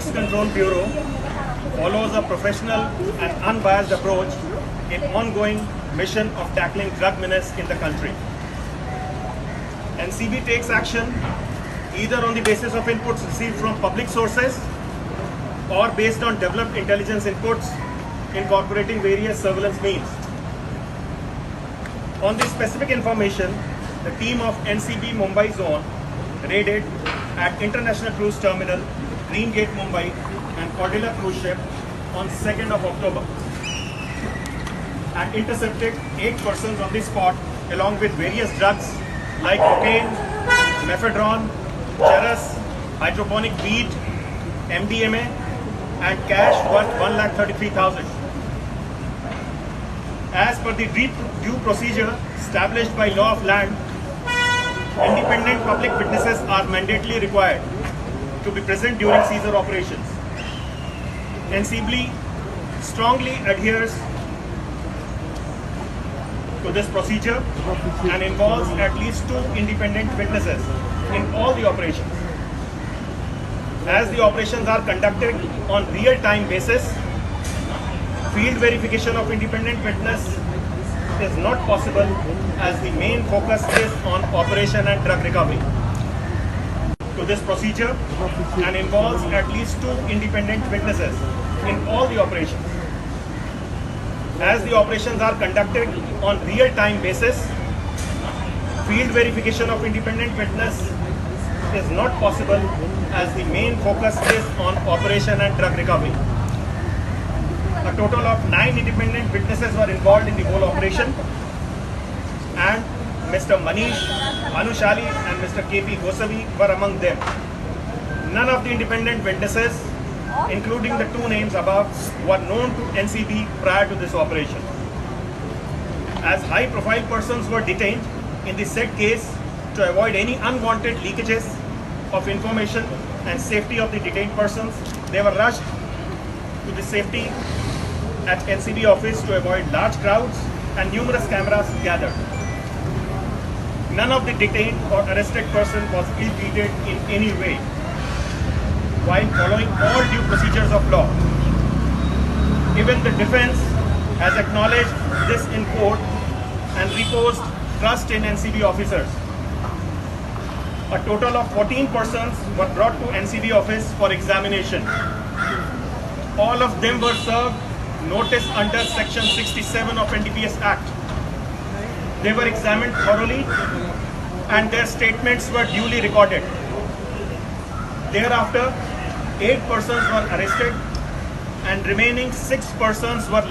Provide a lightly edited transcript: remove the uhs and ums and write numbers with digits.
Drugs Control Bureau follows a professional and unbiased approach in ongoing mission of tackling drug menace in the country. NCB takes action either on the basis of inputs received from public sources or based on developed intelligence inputs incorporating various surveillance means. On this specific information, the team of NCB Mumbai Zone raided at International Cruise Terminal, Green Gate, Mumbai and Cordilla Cruise Ship on 2nd of October and intercepted 8 persons on the spot along with various drugs like cocaine, mephedrone, charas, hydroponic weed, MDMA and cash worth 1,33,000. As per the due procedure established by law of land, independent public witnesses are mandatorily required to be present during seizure operations. NCB strongly adheres to this procedure and involves at least 2 independent witnesses in all the operations. As the operations are conducted on real-time basis, field verification of independent witness is not possible as the main focus is on operation and drug recovery. To this procedure and involves at least 2 independent witnesses in all the operations. As the operations are conducted on real-time basis, field verification of independent witness is not possible as the main focus is on operation and drug recovery. A total of 9 independent witnesses were involved in the whole operation and Mr. Manish Bhanushali and Mr. KP Gosavi were among them. None of the independent witnesses, including the 2 names above, were known to NCB prior to this operation. As high-profile persons were detained in the said case to avoid any unwanted leakages of information and safety of the detained persons, they were rushed to the safety at NCB office to avoid large crowds and numerous cameras gathered. None of the detained or arrested person was ill-treated in any way while following all due procedures of law. Even the defense has acknowledged this in court and reposed trust in NCB officers. A total of 14 persons were brought to NCB office for examination. All of them were served notice under Section 67 of NDPS Act. They were examined thoroughly and their statements were duly recorded. Thereafter, 8 persons were arrested and remaining 6 persons were